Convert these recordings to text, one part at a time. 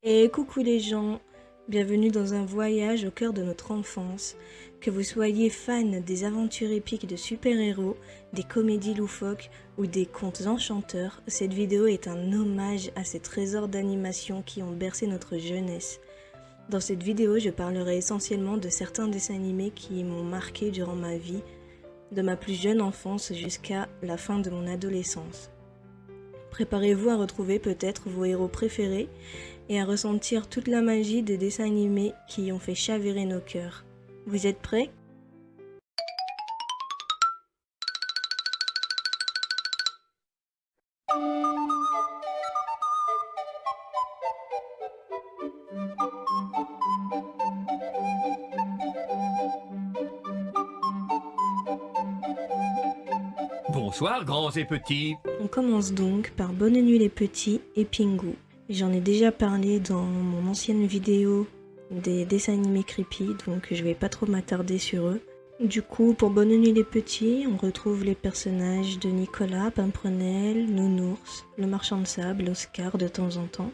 Et coucou les gens, bienvenue dans un voyage au cœur de notre enfance. Que vous soyez fan des aventures épiques de super-héros, des comédies loufoques ou des contes enchanteurs, cette vidéo est un hommage à ces trésors d'animation qui ont bercé notre jeunesse. Dans cette vidéo, je parlerai essentiellement de certains dessins animés qui m'ont marqué durant ma vie, de ma plus jeune enfance jusqu'à la fin de mon adolescence. Préparez-vous à retrouver peut-être vos héros préférés et à ressentir toute la magie des dessins animés qui ont fait chavirer nos cœurs. Vous êtes prêts ? Bonsoir, grands et petits. On commence donc par Bonne nuit les petits et Pingu. J'en ai déjà parlé dans mon ancienne vidéo des dessins animés creepy, donc je vais pas trop m'attarder sur eux. Du coup, pour Bonne nuit les petits, on retrouve les personnages de Nicolas, Pimprenel, Nounours, le marchand de sable, Oscar de temps en temps.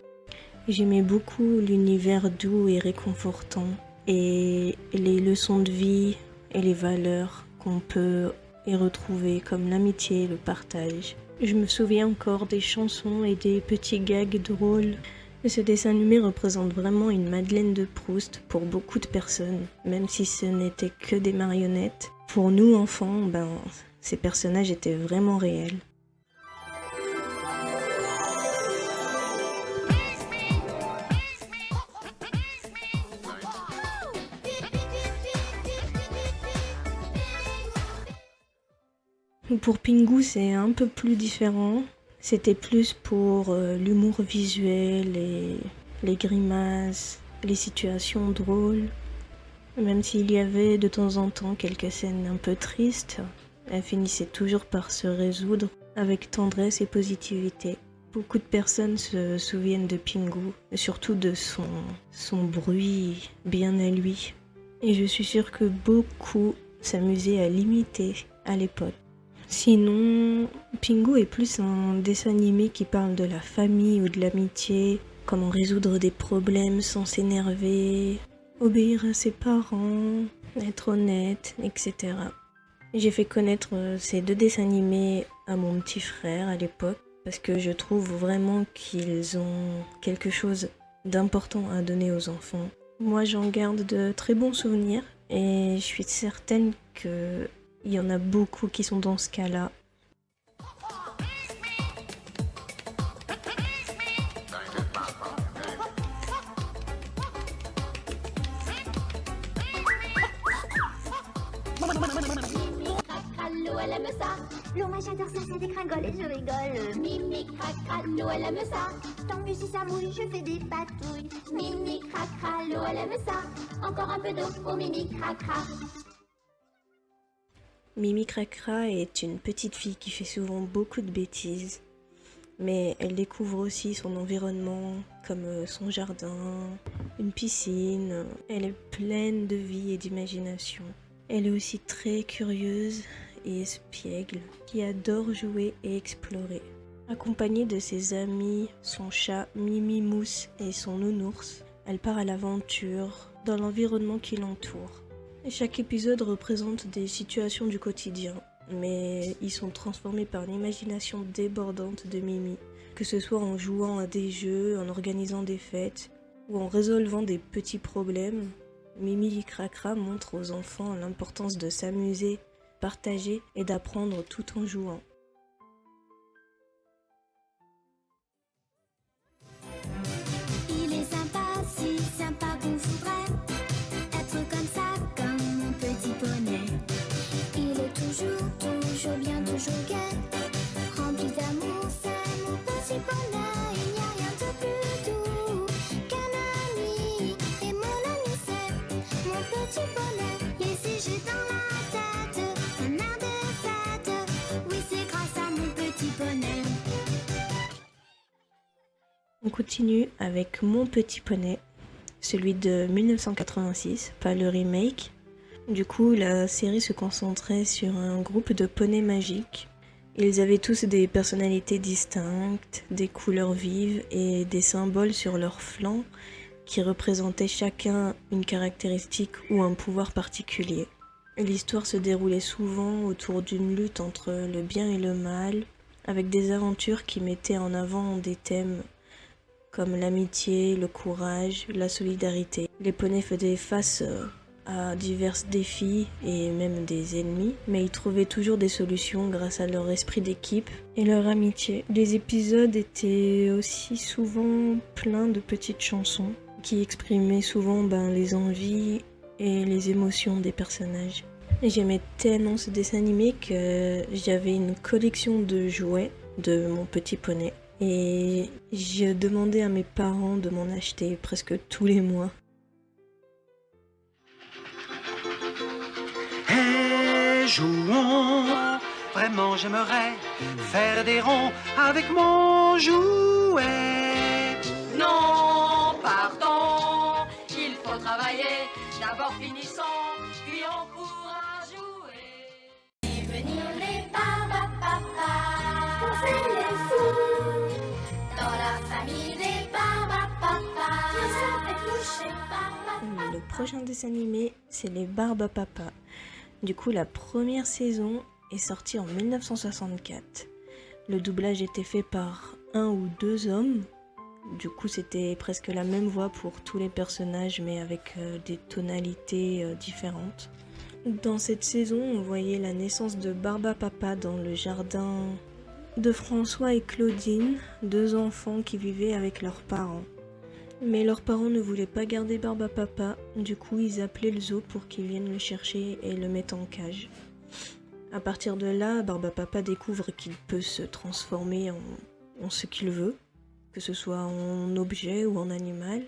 J'aimais beaucoup l'univers doux et réconfortant et les leçons de vie et les valeurs qu'on peut y retrouver comme l'amitié et le partage. Je me souviens encore des chansons et des petits gags drôles. Ce dessin animé représente vraiment une Madeleine de Proust pour beaucoup de personnes, même si ce n'était que des marionnettes. Pour nous enfants, ces personnages étaient vraiment réels. Pour Pingu, c'est un peu plus différent. C'était plus pour l'humour visuel et les grimaces, les situations drôles. Même s'il y avait de temps en temps quelques scènes un peu tristes, elles finissaient toujours par se résoudre avec tendresse et positivité. Beaucoup de personnes se souviennent de Pingu, et surtout de son bruit bien à lui. Et je suis sûre que beaucoup s'amusaient à l'imiter à l'époque. Sinon, Pingu est plus un dessin animé qui parle de la famille ou de l'amitié, comment résoudre des problèmes sans s'énerver, obéir à ses parents, être honnête, etc. J'ai fait connaître ces deux dessins animés à mon petit frère à l'époque, parce que je trouve vraiment qu'ils ont quelque chose d'important à donner aux enfants. Moi, j'en garde de très bons souvenirs, et je suis certaine que il y en a beaucoup qui sont dans ce cas-là. L'eau elle aime ça. L'eau moi j'adore ça, ça dégringole et je rigole. Mimi cracra, l'eau elle aime ça. Tant mieux si ça mouille, je fais des patouilles. Mimi cracra, l'eau elle aime ça. Encore un peu d'eau pour Mimi cracra. Mimi Cracra est une petite fille qui fait souvent beaucoup de bêtises, mais elle découvre aussi son environnement, comme son jardin, une piscine. Elle est pleine de vie et d'imagination. Elle est aussi très curieuse et espiègle, qui adore jouer et explorer. Accompagnée de ses amis, son chat Mimi Mousse et son nounours, elle part à l'aventure dans l'environnement qui l'entoure. Et chaque épisode représente des situations du quotidien, mais ils sont transformés par l'imagination débordante de Mimi, que ce soit en jouant à des jeux, en organisant des fêtes ou en résolvant des petits problèmes. Mimi Cracra montre aux enfants l'importance de s'amuser, partager et d'apprendre tout en jouant. Il est sympa, si sympa qu'on voudrait être comme ça, comme mon petit poney. Il est toujours bien, toujours gai, rempli d'amour, c'est mon petit poney. Il n'y a rien de plus doux qu'un ami, et mon ami c'est mon petit poney. Et si j'ai dans la tête un air de fête, oui c'est grâce à mon petit poney. On continue avec Mon Petit Poney, celui de 1986, pas le remake. Du coup, la série se concentrait sur un groupe de poneys magiques Ils avaient tous des personnalités distinctes, des couleurs vives et des symboles sur leurs flancs qui représentaient chacun une caractéristique ou un pouvoir particulier. L'histoire se déroulait souvent autour d'une lutte entre le bien et le mal, avec des aventures qui mettaient en avant des thèmes comme l'amitié, le courage, la solidarité. Les poneys faisaient face à divers défis et même des ennemis, mais ils trouvaient toujours des solutions grâce à leur esprit d'équipe et leur amitié. Les épisodes étaient aussi souvent pleins de petites chansons qui exprimaient souvent les envies et les émotions des personnages. Et j'aimais tellement ce dessin animé que j'avais une collection de jouets de mon petit poney. Et je demandais à mes parents de m'en acheter presque tous les mois. Hey, jouons, vraiment j'aimerais faire des ronds avec mon jouet. Non, pardon, il faut travailler, d'abord finissons, puis on pourra jouer. Et venir les barbapapas, on fait les fous. Dans la famille des barbapapas, Le prochain dessin animé, c'est les Barbapapas. Du coup, la première saison est sortie en 1964. Le doublage était fait par 1 ou 2 hommes. Du coup, c'était presque la même voix pour tous les personnages, mais avec des tonalités différentes. Dans cette saison, on voyait la naissance de Barbapapa dans le jardin de François et Claudine, 2 enfants qui vivaient avec leurs parents. Mais leurs parents ne voulaient pas garder Barbapapa, du coup ils appelaient le zoo pour qu'ils viennent le chercher et le mettre en cage. À partir de là, Barbapapa découvre qu'il peut se transformer en ce qu'il veut, que ce soit en objet ou en animal.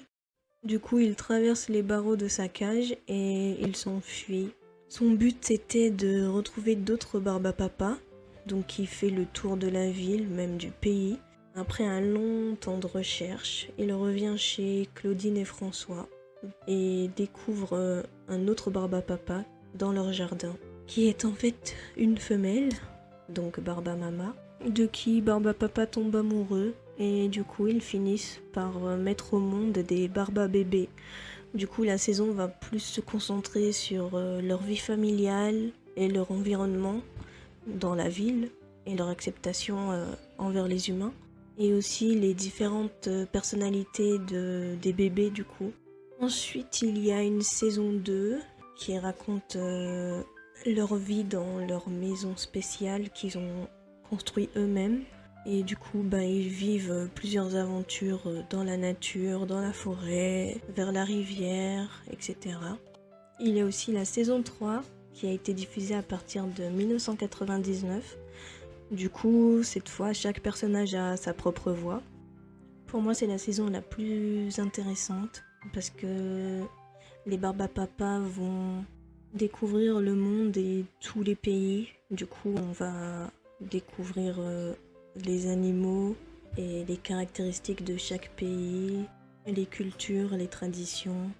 Du coup, il traverse les barreaux de sa cage et il s'enfuit. Son but était de retrouver d'autres Barbapapas, donc il fait le tour de la ville, même du pays. Après un long temps de recherche, il revient chez Claudine et François et découvre un autre Barbapapa dans leur jardin, qui est en fait une femelle, donc Barbamama, de qui Barbapapa tombe amoureux et du coup ils finissent par mettre au monde des Barbabébés. Du coup la saison va plus se concentrer sur leur vie familiale et leur environnement dans la ville et leur acceptation envers les humains. Et aussi les différentes personnalités des bébés du coup. Ensuite, il y a une saison 2 qui raconte leur vie dans leur maison spéciale qu'ils ont construit eux-mêmes. Et du coup, ils vivent plusieurs aventures dans la nature, dans la forêt, vers la rivière, etc. Il y a aussi la saison 3 qui a été diffusée à partir de 1999. Du coup, cette fois, chaque personnage a sa propre voix. Pour moi, c'est la saison la plus intéressante parce que les Barbapapas vont découvrir le monde et tous les pays. Du coup, on va découvrir les animaux et les caractéristiques de chaque pays, les cultures, les traditions,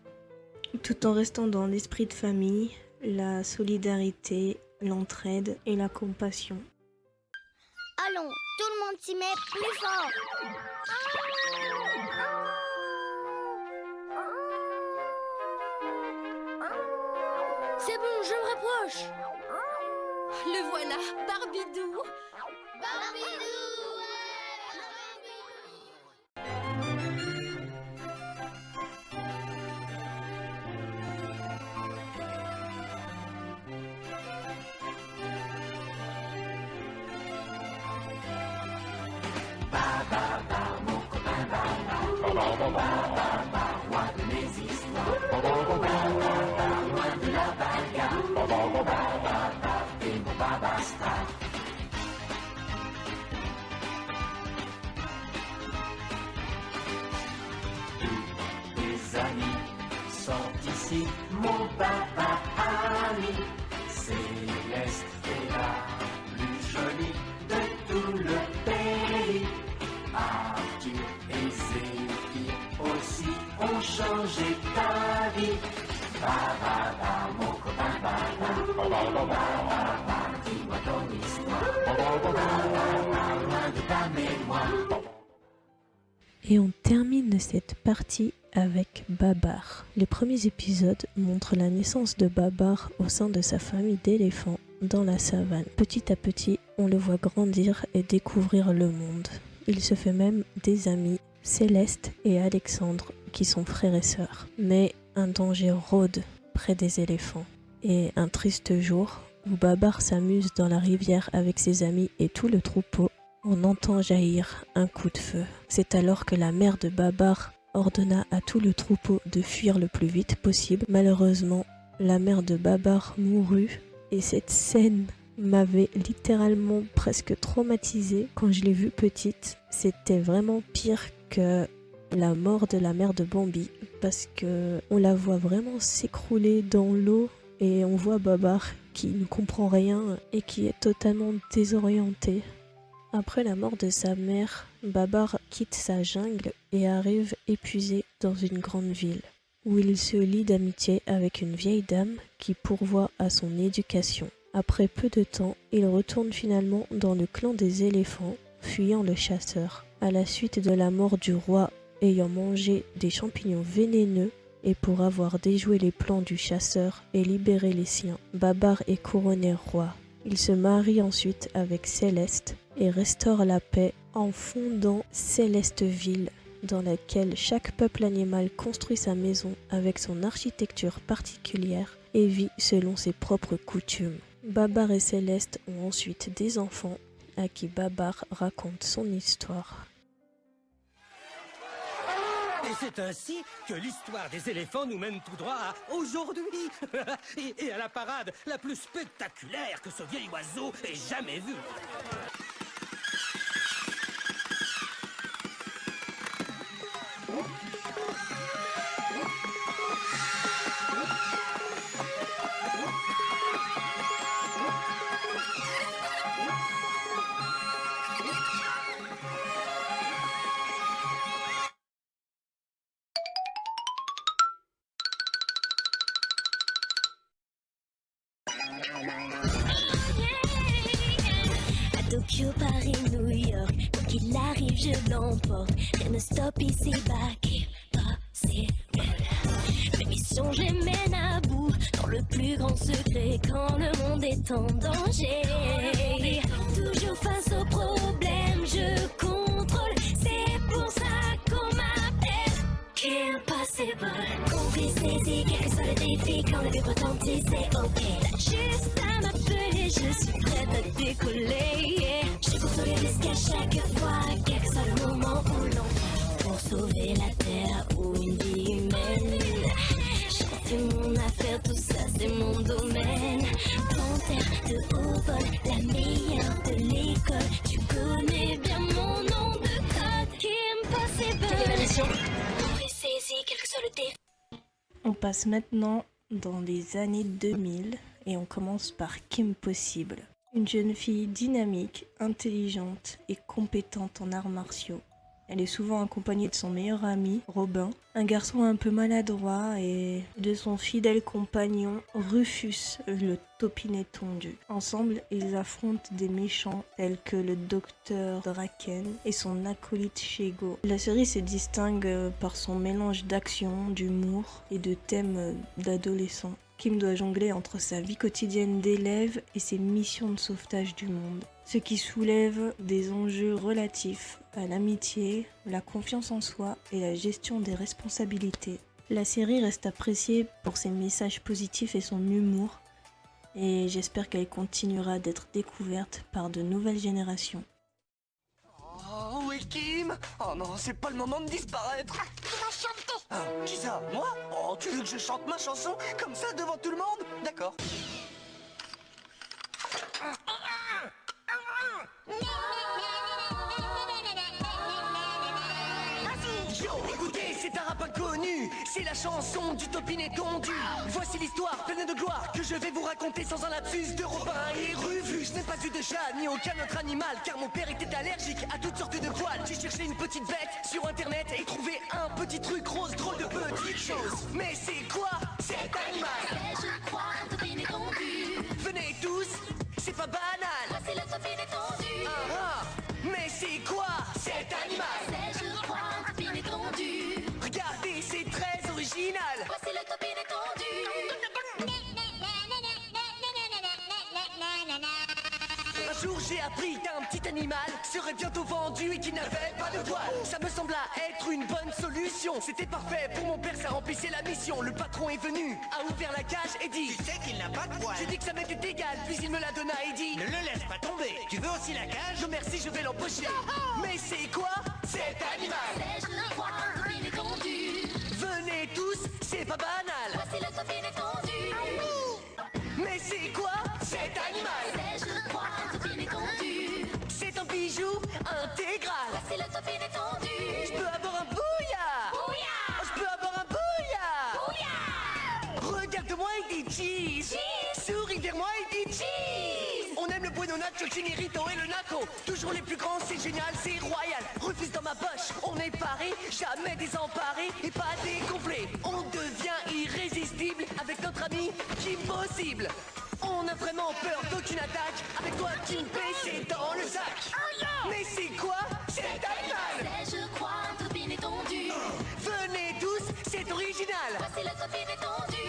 tout en restant dans l'esprit de famille, la solidarité, l'entraide et la compassion. Allons, tout le monde s'y met plus fort. C'est bon, je me rapproche. Le voilà, Barbidou. Barbidou, Tes amis sont ici, mon papa ami. Céleste est la plus jolie de tout le pays. Arthur et Zéphyr aussi ont changé ta vie. Ba, ba, ba, mon copain. dis-moi ton histoire. Parle-moi de ta mémoire. Et on termine cette partie avec Babar. Les premiers épisodes montrent la naissance de Babar au sein de sa famille d'éléphants dans la savane. Petit à petit, on le voit grandir et découvrir le monde. Il se fait même des amis, Céleste et Alexandre, qui sont frères et sœurs. Mais un danger rôde près des éléphants. Et un triste jour, où Babar s'amuse dans la rivière avec ses amis et tout le troupeau, on entend jaillir un coup de feu. C'est alors que la mère de Babar ordonna à tout le troupeau de fuir le plus vite possible. Malheureusement, la mère de Babar mourut et cette scène m'avait littéralement presque traumatisée quand je l'ai vue petite. C'était vraiment pire que la mort de la mère de Bambi parce que on la voit vraiment s'écrouler dans l'eau et on voit Babar qui ne comprend rien et qui est totalement désorienté. Après la mort de sa mère, Babar quitte sa jungle et arrive épuisé dans une grande ville, où il se lie d'amitié avec une vieille dame qui pourvoit à son éducation. Après peu de temps, il retourne finalement dans le clan des éléphants, fuyant le chasseur. À la suite de la mort du roi ayant mangé des champignons vénéneux, et pour avoir déjoué les plans du chasseur et libéré les siens, Babar est couronné roi. Il se marie ensuite avec Céleste et restaure la paix en fondant Célesteville, dans laquelle chaque peuple animal construit sa maison avec son architecture particulière et vit selon ses propres coutumes. Babar et Céleste ont ensuite des enfants à qui Babar raconte son histoire. Et c'est ainsi que l'histoire des éléphants nous mène tout droit à aujourd'hui. et à la parade la plus spectaculaire que ce vieil oiseau ait jamais vue. Tokyo, Paris, New York, quoi qu'il arrive, je l'emporte. Rien ne stoppe ici-bas, qui est possible. Mes missions, je les mène à bout, dans le plus grand secret, quand le monde est en danger. Toujours face aux problèmes, je contrôle, c'est pour ça qu'on m'appelle Kim Possible. Compris, saisi, quel que soit le défi, quand le but retentit, c'est ok. T'as juste à m'appeler, je suis prête à décoller. Je cours tous les risques à chaque fois, quel que soit le moment où l'on pour sauver la terre ou une vie humaine. J'en fais mon affaire, tout ça c'est mon domaine. Panthère de haut vol, la meilleure de l'école. Tu connais bien mon nom de code, Kim Possible. Quelle est ma mission? Compris, saisi, quel que soit le défi. On passe maintenant dans les années 2000 et on commence par Kim Possible. Une jeune fille dynamique, intelligente et compétente en arts martiaux. Elle est souvent accompagnée de son meilleur ami, Robin, un garçon un peu maladroit, et de son fidèle compagnon, Rufus, le taupinet tondu. Ensemble, ils affrontent des méchants tels que le docteur Draken et son acolyte Shego. La série se distingue par son mélange d'action, d'humour et de thèmes d'adolescents. Kim doit jongler entre sa vie quotidienne d'élève et ses missions de sauvetage du monde, ce qui soulève des enjeux relatifs à l'amitié, la confiance en soi et la gestion des responsabilités. La série reste appréciée pour ses messages positifs et son humour, et j'espère qu'elle continuera d'être découverte par de nouvelles générations. Oh, où est Kim? Oh non, c'est pas le moment de disparaître. Tu vas chanter. Ah, qui ça? Moi? Oh, tu veux que je chante ma chanson comme ça devant tout le monde? D'accord. Yo, écoutez, c'est un rap inconnu. C'est la chanson du taupinet tondu. Voici l'histoire pleine de gloire que je vais vous raconter sans un lapsus de Robin et Rufus. Je n'ai pas eu de chat ni aucun autre animal, car mon père était allergique à toutes sortes de poils. J'ai cherché une petite bête sur internet et trouvé un petit truc rose, drôle de petite chose. Mais c'est quoi cet animal? Je crois un taupinet tondu. appris qu'un petit animal serait bientôt vendu et qu'il n'avait pas de poils. Ça me sembla être une bonne solution. C'était parfait pour mon père, ça remplissait la mission. Le patron est venu, a ouvert la cage et dit: Tu sais qu'il n'a pas de poils. j'ai dit que ça m'était égal, puis il me la donna et dit: Ne le laisse pas tomber. Tu veux aussi la cage? non merci, je vais l'empocher. Mais c'est quoi cet animal? C'est je crois un topine étendu. Venez tous, c'est pas banal. Voici le topine étendu. Mais c'est quoi cet animal? C'est je crois un topine étendu. C'est un bijou intégral. Voici le topine étendu. Je peux avoir un bouillard. Bouillard. Oh, je peux avoir un bouillard. Bouillard. Regarde-moi, il dit cheese. Souris vers moi, il dit cheese. On aime le bueno nacho, chinguerito et le naco. Toujours les plus grands, c'est génial, c'est royal. Refuse dans ma poche, on est paré, jamais désemparé et pas décomplé. On devient irrésistible avec notre ami Kim Possible. On a vraiment peur d'aucune attaque. Avec toi, Kim P, c'est dans le sac. Mais c'est quoi cet animal? C'est je crois un topine étendu. Venez tous, c'est original. Voici le topine étendu.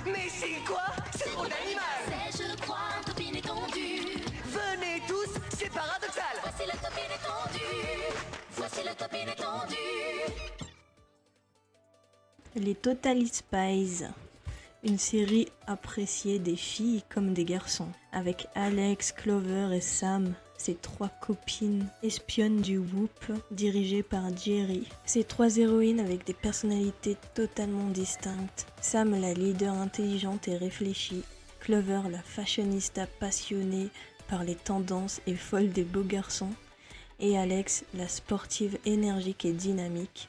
Mais c'est quoi ce drôle d'animal? C'est je crois un topine étendu. Venez tous, c'est paradoxal. Voici le topine étendu. Voici le topine étendu. Les Totally Spies, une série appréciée des filles comme des garçons, avec Alex, Clover et Sam, ces trois copines espionnes du Whoop, dirigées par Jerry. Ces trois héroïnes avec des personnalités totalement distinctes. Sam, la leader intelligente et réfléchie. Clover, la fashionista passionnée par les tendances et folle des beaux garçons. Et Alex, la sportive énergique et dynamique.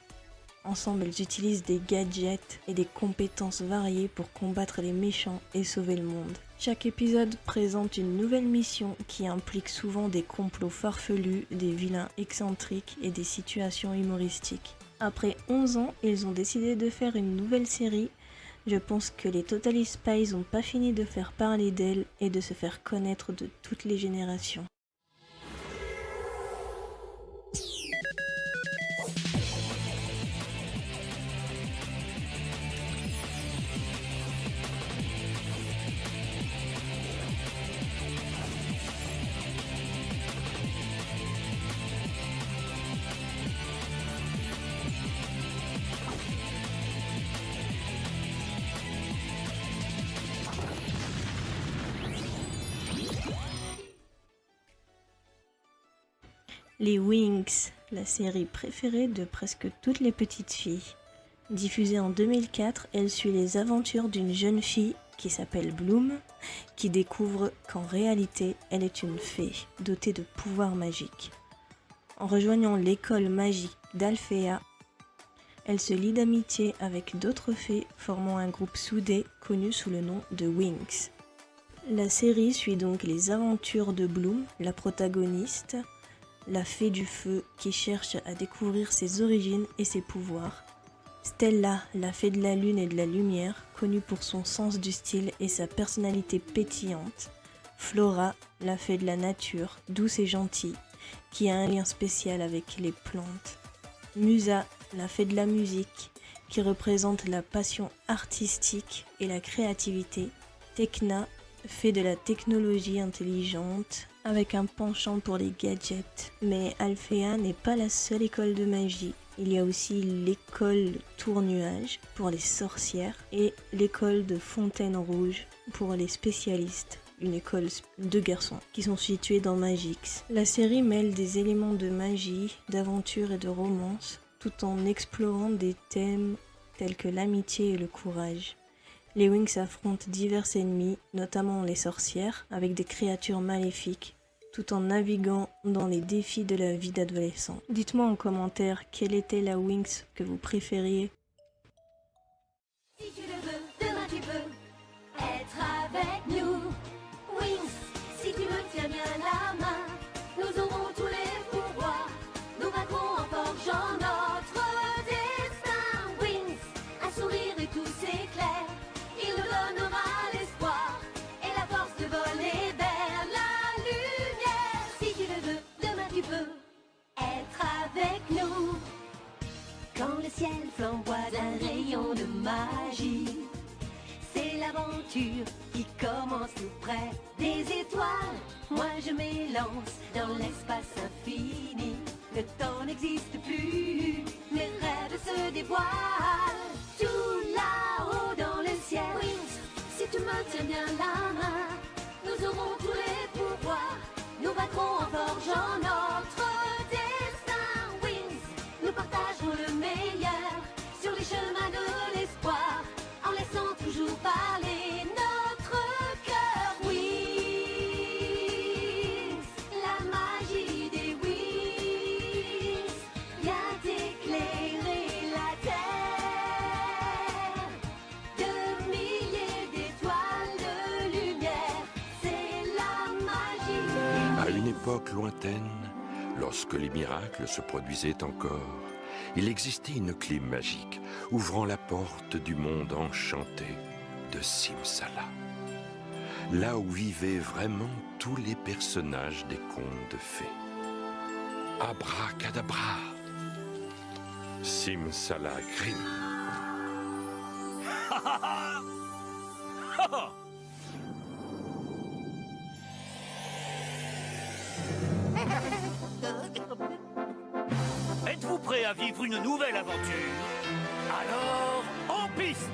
Ensemble, elles utilisent des gadgets et des compétences variées pour combattre les méchants et sauver le monde. Chaque épisode présente une nouvelle mission qui implique souvent des complots farfelus, des vilains excentriques et des situations humoristiques. Après 11 ans, ils ont décidé de faire une nouvelle série. Je pense que les Totally Spies n'ont pas fini de faire parler d'elles et de se faire connaître de toutes les générations. Les Winx, la série préférée de presque toutes les petites filles. Diffusée en 2004, elle suit les aventures d'une jeune fille qui s'appelle Bloom, qui découvre qu'en réalité, elle est une fée dotée de pouvoirs magiques. En rejoignant l'école magique d'Alfea, elle se lie d'amitié avec d'autres fées, formant un groupe soudé connu sous le nom de Winx. La série suit donc les aventures de Bloom, la protagoniste, la fée du feu qui cherche à découvrir ses origines et ses pouvoirs. Stella, la fée de la lune et de la lumière, connue pour son sens du style et sa personnalité pétillante. Flora, la fée de la nature, douce et gentille, qui a un lien spécial avec les plantes. Musa, la fée de la musique, qui représente la passion artistique et la créativité. Tekna, fée de la technologie intelligente, avec un penchant pour les gadgets. Mais Alfea n'est pas la seule école de magie. Il y a aussi l'école Tournuage pour les sorcières et l'école de Fontaine Rouge pour les spécialistes. Une école de garçons qui sont situés dans Magix. La série mêle des éléments de magie, d'aventure et de romance, tout en explorant des thèmes tels que l'amitié et le courage. Les Winx affrontent divers ennemis, notamment les sorcières, avec des créatures maléfiques, tout en naviguant dans les défis de la vie d'adolescent. Dites-moi en commentaire quelle était la Winx que vous préfériez. Si tu le veux, demain tu peux être avec nous. Winx, si tu me tiens bien la main, nous aurons tous les pouvoirs. Nous vaincrons en forgeant notre destin. Winx, un sourire et tout s'éclaire. Il nous donnera l'espoir et la force de voler vers la lumière. Si tu le veux, demain tu peux être avec nous. Quand le ciel flamboie d'un rayon de magie, c'est l'aventure qui commence tout près des étoiles. Moi je m'élance dans l'espace infini. Le temps n'existe plus, mes rêves se dévoilent. Tout là-haut dans le ciel. Wings, si tu me tiens bien la main, nous aurons tous les pouvoirs. Nous battrons en forgeant notre destin. Wings, nous partagerons le meilleur sur les chemins de l'espoir, en laissant toujours parler notre cœur. Wings, la magie des Wings vient d'éclairer la terre. De milliers d'étoiles de lumière, c'est la magie. À une époque lointaine, lorsque les miracles se produisaient encore, il existait une clé magique ouvrant la porte du monde enchanté de Simsala. Là où vivaient vraiment tous les personnages des contes de fées. Abracadabra, Simsala Grimm. Êtes-vous prêt à vivre une nouvelle aventure? Alors, en piste!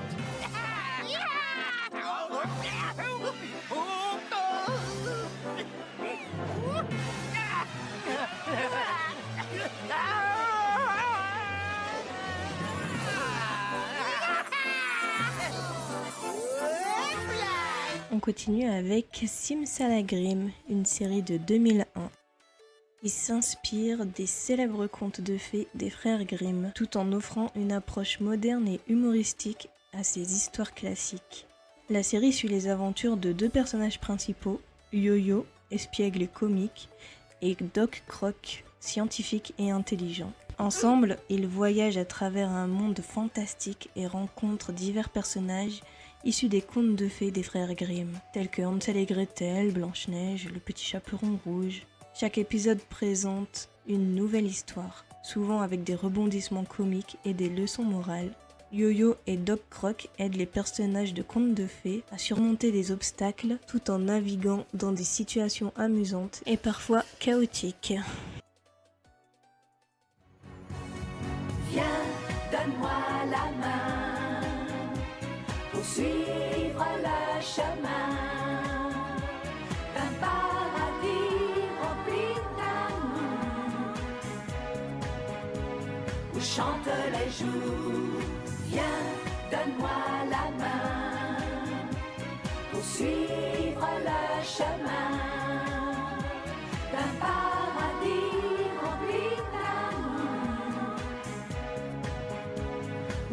On continue avec Simsala Grimm, une série de 2001. Il s'inspire des célèbres contes de fées des frères Grimm, tout en offrant une approche moderne et humoristique à ces histoires classiques. La série suit les aventures de deux personnages principaux, Yo-Yo, espiègle et comique, et Doc Croc, scientifique et intelligent. Ensemble, ils voyagent à travers un monde fantastique et rencontrent divers personnages issus des contes de fées des frères Grimm, tels que Hansel et Gretel, Blanche-Neige, le petit chaperon rouge. Chaque épisode présente une nouvelle histoire, souvent avec des rebondissements comiques et des leçons morales. Yo-Yo et Doc Croc aident les personnages de contes de fées à surmonter des obstacles tout en naviguant dans des situations amusantes et parfois chaotiques. Viens, donne-moi la main pour suivre le chemin d'un paradis rempli d'amour où chantent les jours. Viens, donne-moi la main pour suivre le chemin d'un paradis rempli d'amour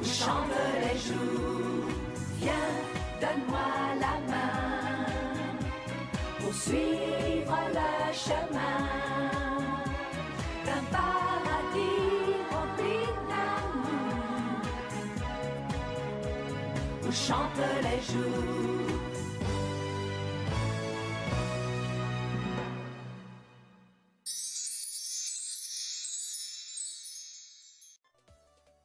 où chantent les jours. Viens, donne-moi la main pour suivre le chemin d'un paradis rempli d'amour où chantent les jours.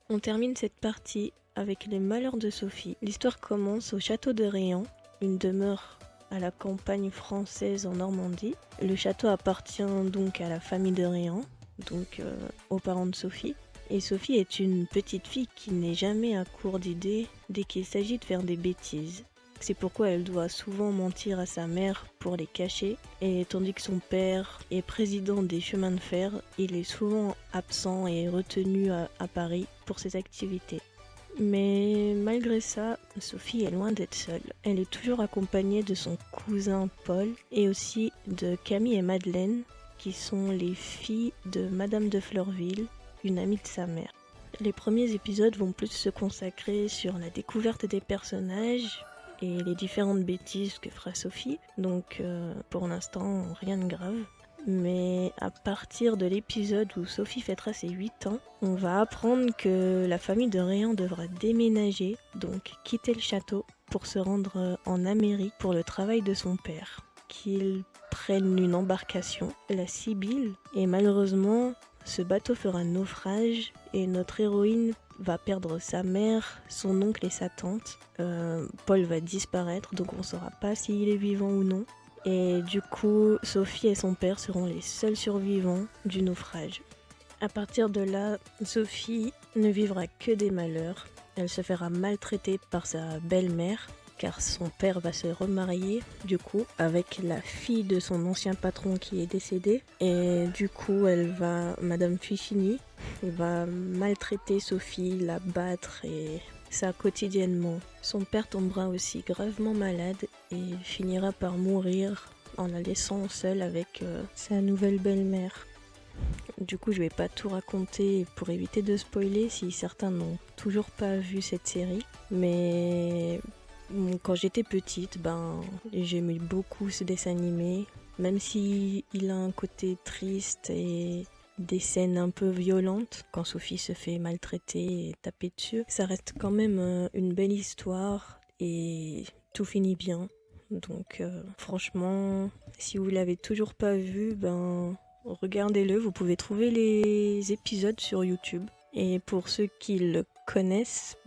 On termine cette partie avec les malheurs de Sophie. L'histoire commence au château de Réan, une demeure à la campagne française en Normandie. Le château appartient donc à la famille de Réan, donc aux parents de Sophie. Et Sophie est une petite fille qui n'est jamais à court d'idées dès qu'il s'agit de faire des bêtises. C'est pourquoi elle doit souvent mentir à sa mère pour les cacher. Et tandis que son père est président des chemins de fer, il est souvent absent et retenu à Paris pour ses activités. Mais malgré ça, Sophie est loin d'être seule. Elle est toujours accompagnée de son cousin Paul et aussi de Camille et Madeleine, qui sont les filles de Madame de Fleurville, une amie de sa mère. Les premiers épisodes vont plus se consacrer sur la découverte des personnages et les différentes bêtises que fera Sophie. Donc pour l'instant, rien de grave. Mais à partir de l'épisode où Sophie fêtera ses 8 ans, on va apprendre que la famille de Réan devra déménager, donc quitter le château pour se rendre en Amérique pour le travail de son père. Qu'ils prennent une embarcation, la Sibylle, et malheureusement, ce bateau fera naufrage et notre héroïne va perdre sa mère, son oncle et sa tante. Paul va disparaître, donc on ne saura pas s'il est vivant ou non. Et du coup, Sophie et son père seront les seuls survivants du naufrage. À partir de là, Sophie ne vivra que des malheurs. Elle se fera maltraiter par sa belle-mère, car son père va se remarier, du coup, avec la fille de son ancien patron qui est décédé. Et du coup, Madame Fichini, va maltraiter Sophie, la battre et ça quotidiennement. Son père tombera aussi gravement malade et finira par mourir en la laissant seule avec sa nouvelle belle-mère. Du coup, je vais pas tout raconter pour éviter de spoiler si certains n'ont toujours pas vu cette série. Mais quand j'étais petite, j'aimais beaucoup ce dessin animé. Même si il a un côté triste et des scènes un peu violentes, quand Sophie se fait maltraiter et taper dessus, ça reste quand même une belle histoire et tout finit bien. Donc franchement, si vous l'avez toujours pas vu, regardez-le, vous pouvez trouver les épisodes sur YouTube. Et pour ceux qui le connaissent,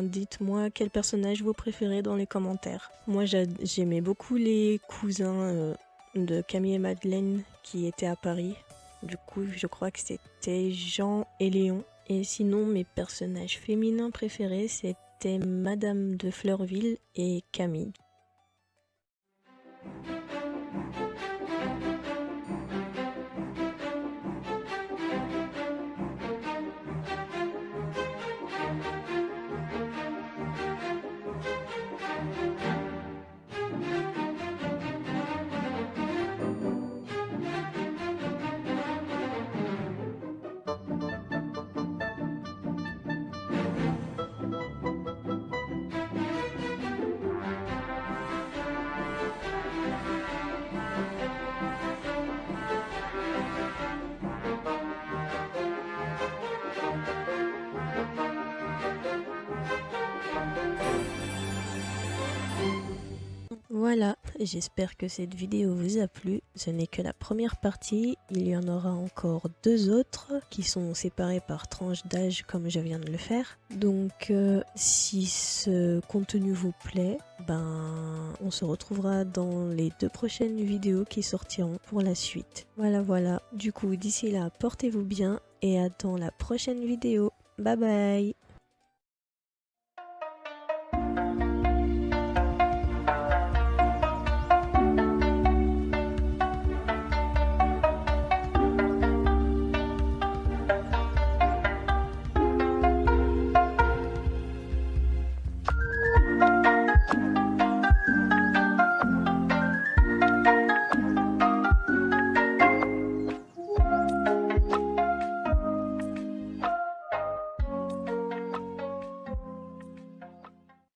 dites-moi quel personnage vous préférez dans les commentaires. Moi j'aimais beaucoup les cousins de Camille et Madeleine qui étaient à Paris. Du coup je crois que c'était Jean et Léon. Et sinon mes personnages féminins préférés c'était Madame de Fleurville et Camille. Voilà, j'espère que cette vidéo vous a plu. Ce n'est que la première partie, il y en aura encore 2 autres qui sont séparés par tranche d'âge comme je viens de le faire. Donc si ce contenu vous plaît, on se retrouvera dans les 2 prochaines vidéos qui sortiront pour la suite. Voilà, du coup d'ici là, portez-vous bien et à dans la prochaine vidéo. Bye bye.